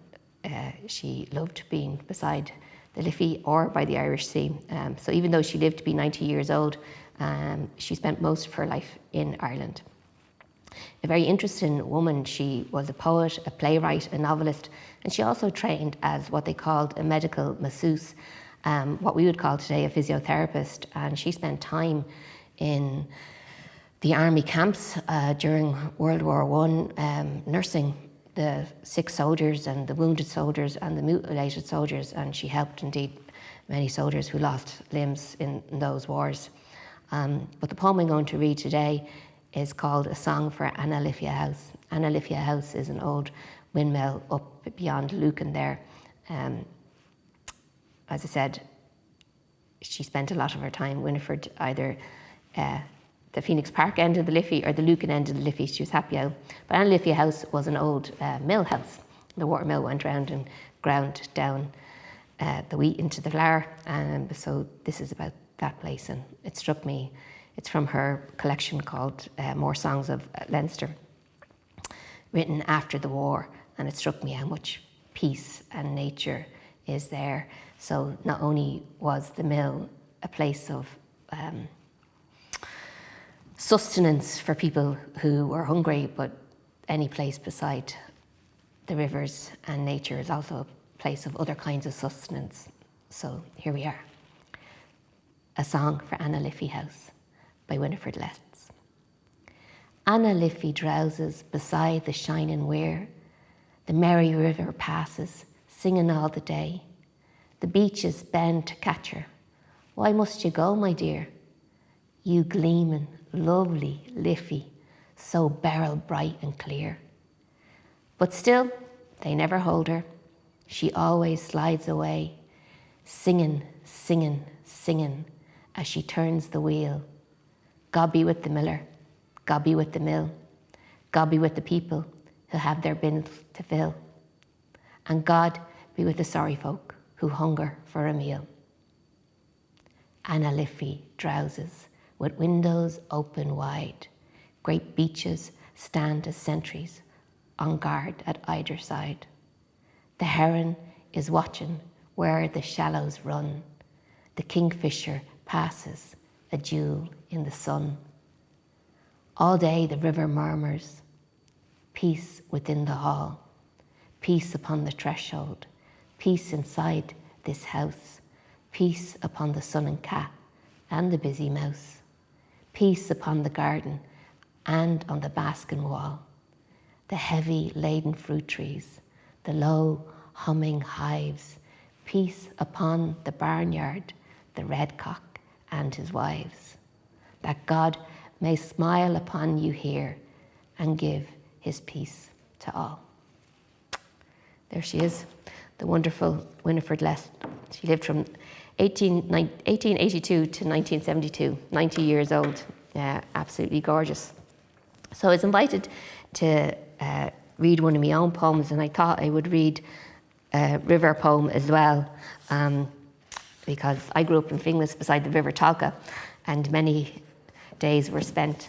she loved being beside the Liffey or by the Irish Sea. So even though she lived to be 90 years old, she spent most of her life in Ireland. A very interesting woman. She was a poet, a playwright, a novelist, and she also trained as what they called a medical masseuse, what we would call today a physiotherapist. And she spent time in the army camps during World War I, nursing the sick soldiers and the wounded soldiers and the mutilated soldiers, and she helped indeed many soldiers who lost limbs in those wars. But the poem I'm going to read today is called A Song for Anna Liffey House. Anna Liffey House is an old windmill up beyond Lucan there. As I said, she spent a lot of her time, Winifred, either the Phoenix Park end of the Liffey or the Lucan end of the Liffey. She was happy out. But Anna Liffey House was an old mill house. The water mill went round and ground down the wheat into the flour. So this is about that place, and it struck me. It's from her collection called More Songs of Leinster, written after the war, and it struck me how much peace and nature is there. So not only was the mill a place of sustenance for people who were hungry, but any place beside the rivers and nature is also a place of other kinds of sustenance. So here we are. A Song for Anna Liffey House by Winifred Letts. Anna Liffey drowses beside the shining weir. The merry river passes, singing all the day. The beaches bend to catch her. Why must you go, my dear? You gleaming, lovely Liffey, so beryl bright and clear. But still, they never hold her. She always slides away, singing, singing, singing, as she turns the wheel. God be with the miller, God be with the mill, God be with the people who have their bins to fill, and God be with the sorry folk who hunger for a meal. Anna Liffey drowses with windows open wide. Great beaches stand as sentries on guard at either side. The heron is watching where the shallows run. The kingfisher passes, a jewel in the sun. All day the river murmurs, peace within the hall, peace upon the threshold, peace inside this house, Peace upon the sun and cat and the busy mouse. Peace upon the garden and on the baskin wall. The heavy laden fruit trees, the low humming hives. Peace upon the barnyard, the red cock and his wives. That God may smile upon you here and give his peace to all. There she is, the wonderful Winifred Lest. She lived from 1882 to 1972, 90 years old. Absolutely gorgeous. So I was invited to read one of my own poems, and I thought I would read a river poem as well, because I grew up in Finglas beside the River Talca, and many days were spent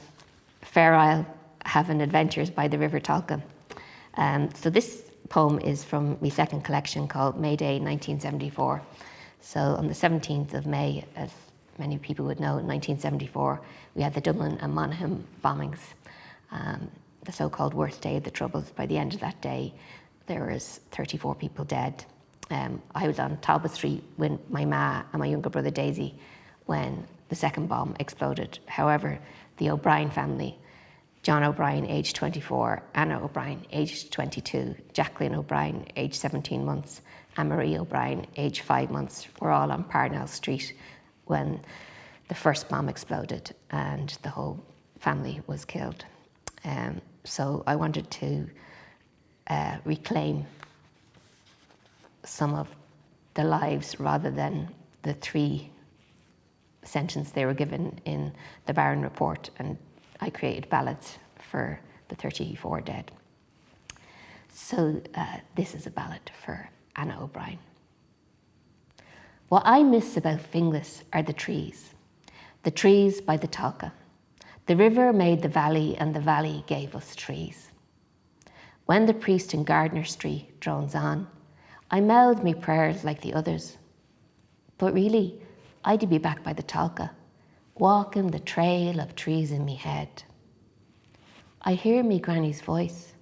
Fair Isle having adventures by the River Talca. So this poem is from my second collection called May Day 1974. So on the 17th of May, as many people would know, in 1974, we had the Dublin and Monaghan bombings, the so-called worst day of the Troubles. By the end of that day, there was 34 people dead. I was on Talbot Street with my ma and my younger brother Daisy when the second bomb exploded. However, the O'Brien family, John O'Brien, aged 24, Anna O'Brien, aged 22, Jacqueline O'Brien, aged 17 months, and Marie O'Brien, aged 5 months, were all on Parnell Street when the first bomb exploded and the whole family was killed. So I wanted to reclaim some of the lives rather than the 3 sentences they were given in the Barron report, and I created ballads for the 34 dead. So this is a ballad for Anna O'Brien. What I miss about Finglas are the trees by the Talca. The river made the valley and the valley gave us trees. When the priest in Gardner Street drones on, I mouth me prayers like the others. But really, I'd be back by the Talca, walking the trail of trees in me head. I hear me granny's voice,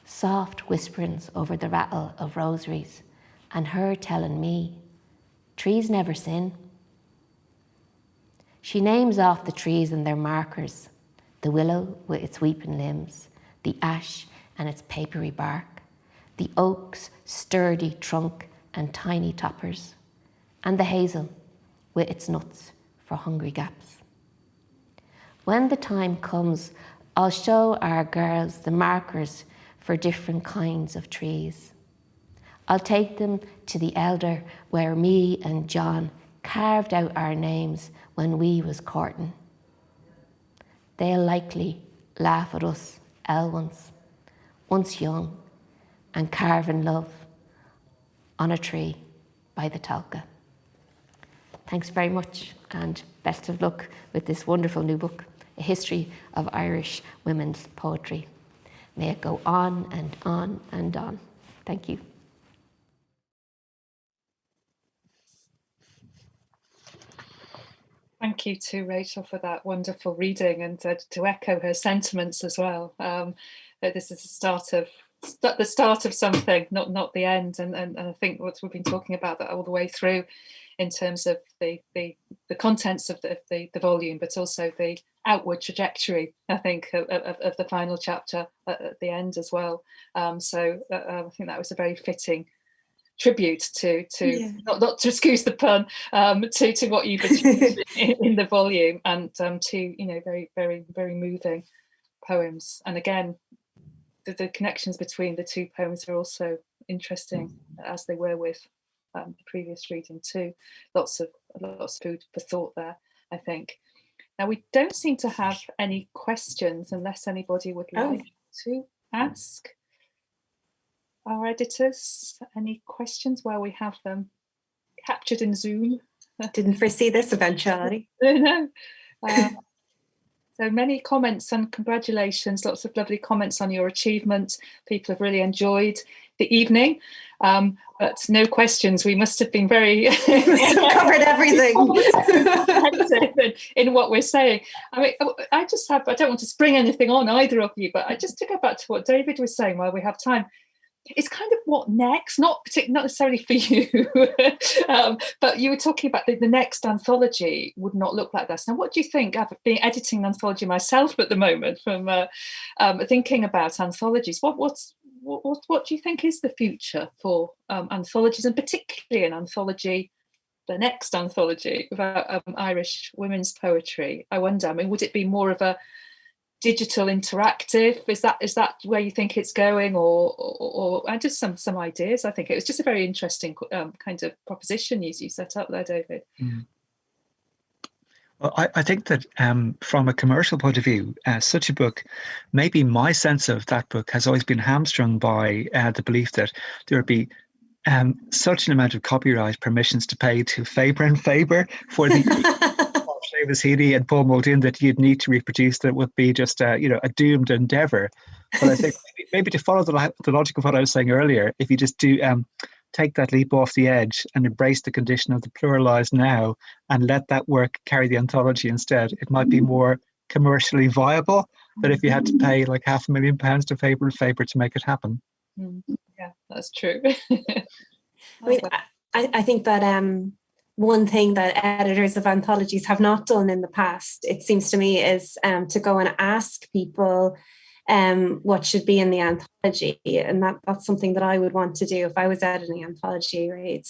soft whisperings over the rattle of rosaries, and her telling me, trees never sin. She names off the trees and their markers, the willow with its weeping limbs, the ash and its papery bark, the oak's sturdy trunk and tiny toppers, and the hazel with its nuts for hungry gaps. When the time comes, I'll show our girls the markers for different kinds of trees. I'll take them to the elder where me and John carved out our names when we was courting. They'll likely laugh at us, once young, and carving love on a tree by the Talca. Thanks very much, and best of luck with this wonderful new book, A History of Irish Women's Poetry. May it go on and on and on. Thank you. Thank you to Rachel for that wonderful reading, and to echo her sentiments as well. That this is the start of something, not the end. And I think what we've been talking about that all the way through, in terms of the contents of the volume, but also the outward trajectory, I think, of the final chapter at the end as well. So I think that was a very fitting tribute to not to excuse the pun, to what you've achieved in the volume, and to very, very, very moving poems. And again, the connections between the 2 poems are also interesting, as they were with the previous reading too. Lots of food for thought there, I think. Now, we don't seem to have any questions, unless anybody would like to ask our editors any questions while we have them captured in Zoom. Didn't foresee this eventuality. No. So many comments and congratulations, lots of lovely comments on your achievement. People have really enjoyed the evening, but no questions. We must have been very covered everything in what we're saying. I mean, I don't want to spring anything on either of you, but I just to go back to what David was saying while we have time. it's kind of what next, not necessarily for you, but you were talking about the next anthology would not look like this. Now, what do you think? I've been editing an anthology myself at the moment from thinking about anthologies. What do you think is the future for anthologies, and particularly an anthology, the next anthology about Irish women's poetry? I wonder, I mean, would it be more of a digital interactive? Is that where you think it's going, or just some ideas? I think it was just a very interesting kind of proposition you set up there, David. Mm. Well, I think that from a commercial point of view, such a book, maybe my sense of that book has always been hamstrung by the belief that there would be such an amount of copyright permissions to pay to Faber and Faber for the Seamus Heaney and Paul Muldoon that you'd need to reproduce, that would be just a doomed endeavour. But I think maybe to follow the logic of what I was saying earlier, if you just do take that leap off the edge and embrace the condition of the pluralised now and let that work carry the anthology instead, it might be more commercially viable than if you had to pay like £500,000 to Faber and Faber to make it happen. Yeah, that's true. I think that one thing that editors of anthologies have not done in the past, it seems to me, is to go and ask people what should be in the anthology. And that's something that I would want to do if I was editing anthology, right?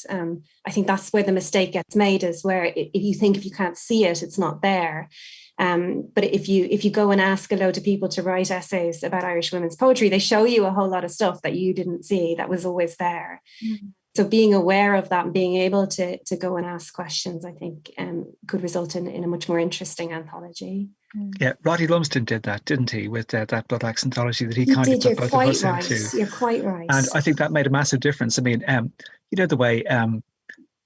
I think that's where the mistake gets made, is where if you can't see it, it's not there. But if you go and ask a load of people to write essays about Irish women's poetry, they show you a whole lot of stuff that you didn't see that was always there. Mm-hmm. So being aware of that and being able to go and ask questions, I think, could result in a much more interesting anthology. Yeah, Roddy Lumsden did that, didn't he, with that Blood Axe anthology that he kindly put both of us into. You're quite right. And I think that made a massive difference. I mean, the way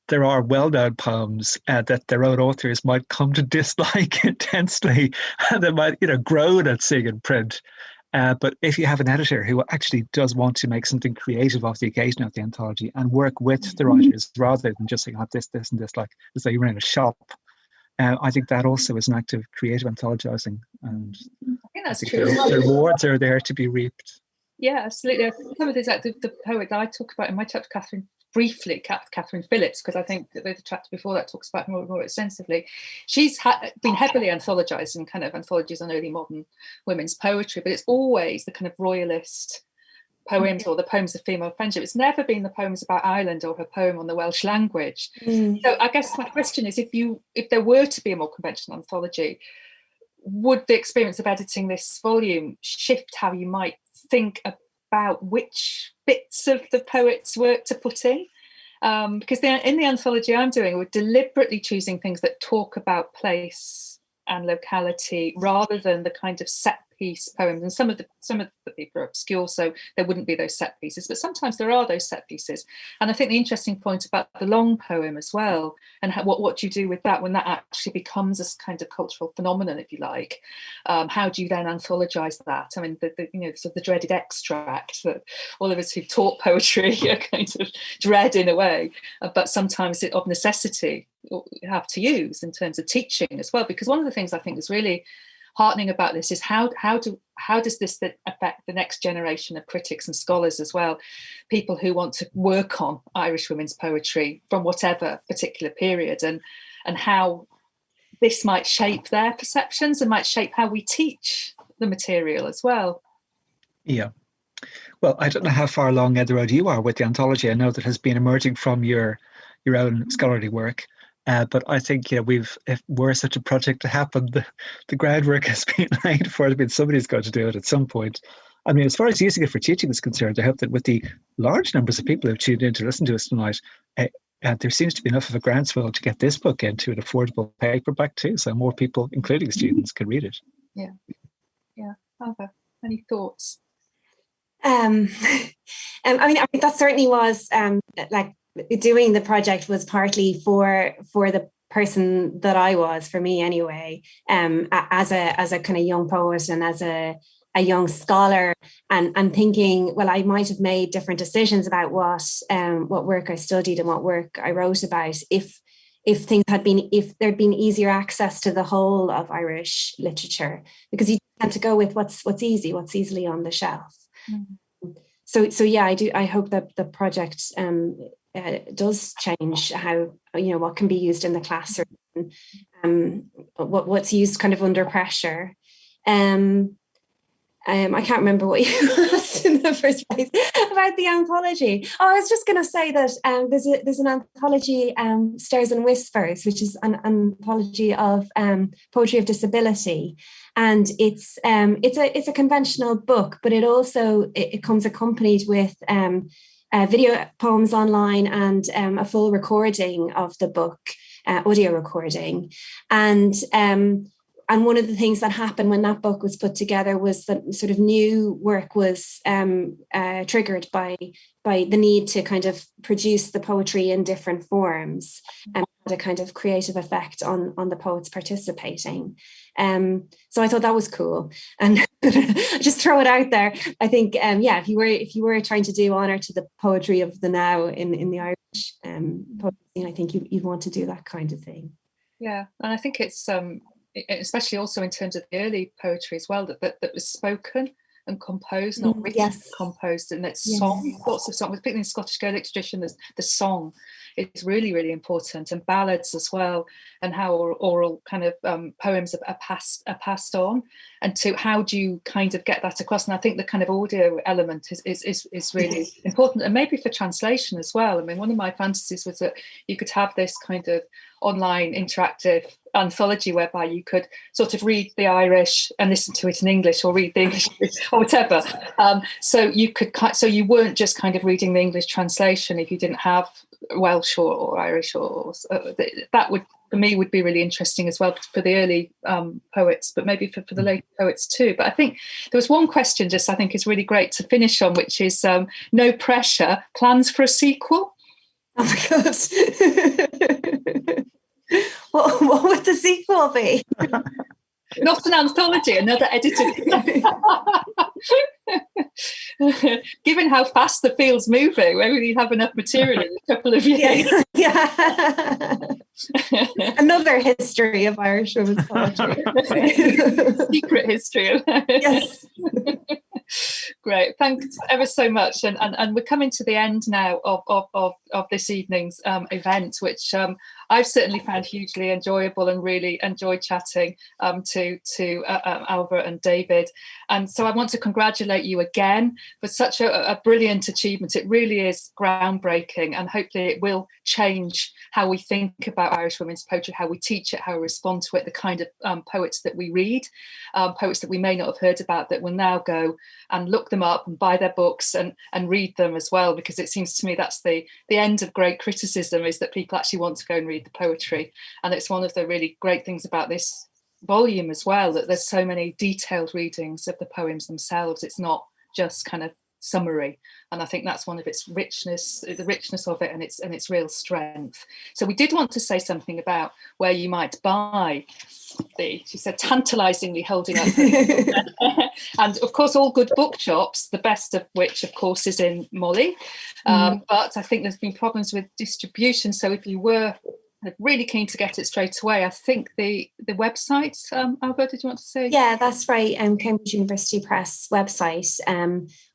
there are well-known poems that their own authors might come to dislike intensely, and they might, groan at seeing in print. But if you have an editor who actually does want to make something creative of the occasion of the anthology and work with the writers rather than just saying, this, and this, like as though you were in a shop, I think that also is an act of creative anthologizing. And I think that's true. The rewards are there to be reaped. Yeah, absolutely. Some of these, like the poet that I talk about in my chapter, Catherine Phillips, because I think the chapter before that talks about more extensively. She's been heavily anthologized in kind of anthologies on early modern women's poetry, but it's always the kind of royalist poems or the poems of female friendship. It's never been the poems about Ireland or her poem on the Welsh language. So I guess my question is, if there were to be a more conventional anthology, would the experience of editing this volume shift how you might think about which bits of the poet's work to put in? Because in the anthology I'm doing, we're deliberately choosing things that talk about place and locality rather than the kind of set piece poems. And some of the people are obscure, so there wouldn't be those set pieces, but sometimes there are those set pieces. And I think the interesting point about the long poem as well, and what do you do with that when that actually becomes a kind of cultural phenomenon, if you like? How do you then anthologize that? I mean, sort of the dreaded extract that all of us who've taught poetry are kind of dread in a way, but sometimes of necessity have to use in terms of teaching as well. Because one of the things I think is really heartening about this is how does this affect the next generation of critics and scholars as well, people who want to work on Irish women's poetry from whatever particular period, and how this might shape their perceptions and might shape how we teach the material as well. Yeah. Well, I don't know how far along the road you are with the anthology. I know that has been emerging from your own scholarly work. But I think, if we're such a project to happen, the groundwork has been laid for it. I mean, somebody's got to do it at some point. I mean, as far as using it for teaching is concerned, I hope that with the large numbers of people who've tuned in to listen to us tonight, there seems to be enough of a groundswell to get this book into an affordable paperback too, so more people, including students, can read it. Yeah. Father, any thoughts? I mean, that certainly was doing the project was partly for the person that I was, for me anyway, as a kind of young poet and as a young scholar, and thinking, well, I might have made different decisions about what work I studied and what work I wrote about if there'd been easier access to the whole of Irish literature, because you tend to go with what's easily on the shelf. Mm-hmm. so yeah, I hope that the project does change how, what can be used in the classroom, what's used kind of under pressure. I can't remember what you asked in the first place about the anthology. Oh, I was just going to say that there's an anthology, Stairs and Whispers, which is an anthology of poetry of disability, and it's a conventional book, but it comes accompanied with video poems online and a full recording of the book, audio recording, and one of the things that happened when that book was put together was that sort of new work was triggered by the need to kind of produce the poetry in different forms, and had a kind of creative effect on the poets participating. So I thought that was cool, and just throw it out there. I think, if you were trying to do honour to the poetry of the now in the Irish poetry, I think you'd want to do that kind of thing. Yeah, and I think it's especially also in terms of the early poetry as well, that was spoken and composed, not written, yes. Composed, and it's song, lots of songs, particularly in the Scottish Gaelic tradition. The song is really, really important, and ballads as well, and how oral kind of poems are passed on, and to how do you kind of get that across. And I think the kind of audio element is really important, and maybe for translation as well. I mean, one of my fantasies was that you could have this kind of online interactive anthology whereby you could sort of read the Irish and listen to it in English, or read the English or whatever. So you weren't just kind of reading the English translation if you didn't have Welsh or Irish, or that would, for me, would be really interesting as well for the early poets, but maybe for the later poets too. But I think there was one question I think is really great to finish on, which is no pressure, plans for a sequel? Oh my God. What would the sequel be? Not an anthology, another edited. Given how fast the field's moving, maybe we have enough material in a couple of years. Yeah. Another history of Irish women's poetry. Secret history. Yes. Great, thanks ever so much, and we're coming to the end now of this evening's event, which I've certainly found hugely enjoyable, and really enjoyed chatting to Albert and David. And so I want to congratulate you again for such a brilliant achievement. It really is groundbreaking, and hopefully it will change how we think about Irish women's poetry, how we teach it, how we respond to it, the kind of poets that we read, poets that we may not have heard about, that will now go and look them up and buy their books and read them as well, because it seems to me that's the end of great criticism, is that people actually want to go and read the poetry. And it's one of the really great things about this volume as well, that there's so many detailed readings of the poems themselves. It's not just kind of summary, and I think that's one of its richness, the richness of it, and its real strength. So we did want to say something about where you might buy she said, tantalisingly holding up and of course all good bookshops, the best of which of course is in MoLI, but I think there's been problems with distribution, so if you were really keen to get it straight away, I think the website, Albert, did you want to say? Yeah, that's right. Cambridge University Press website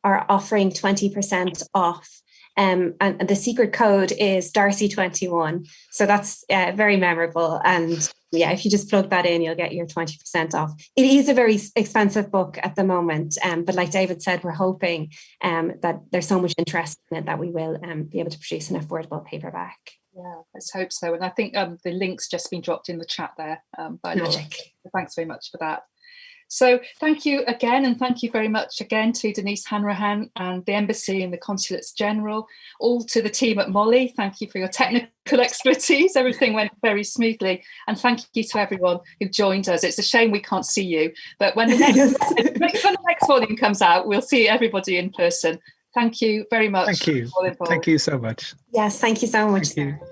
are offering 20% off. And the secret code is Darcy21. So that's very memorable. And yeah, if you just plug that in, you'll get your 20% off. It is a very expensive book at the moment. But like David said, we're hoping that there's so much interest in it that we will be able to produce an affordable paperback. Yeah, let's hope so. And I think the link's just been dropped in the chat there by Laura. Thanks very much for that. So thank you again, and thank you very much again to Denise Hanrahan and the Embassy and the Consulates General, all to the team at MoLI. Thank you for your technical expertise. Everything went very smoothly. And thank you to everyone who joined us. It's a shame we can't see you, but when the next volume comes out, we'll see everybody in person. Thank you very much. Thank you. Thank you so much. Yes, thank you so much. Thank you.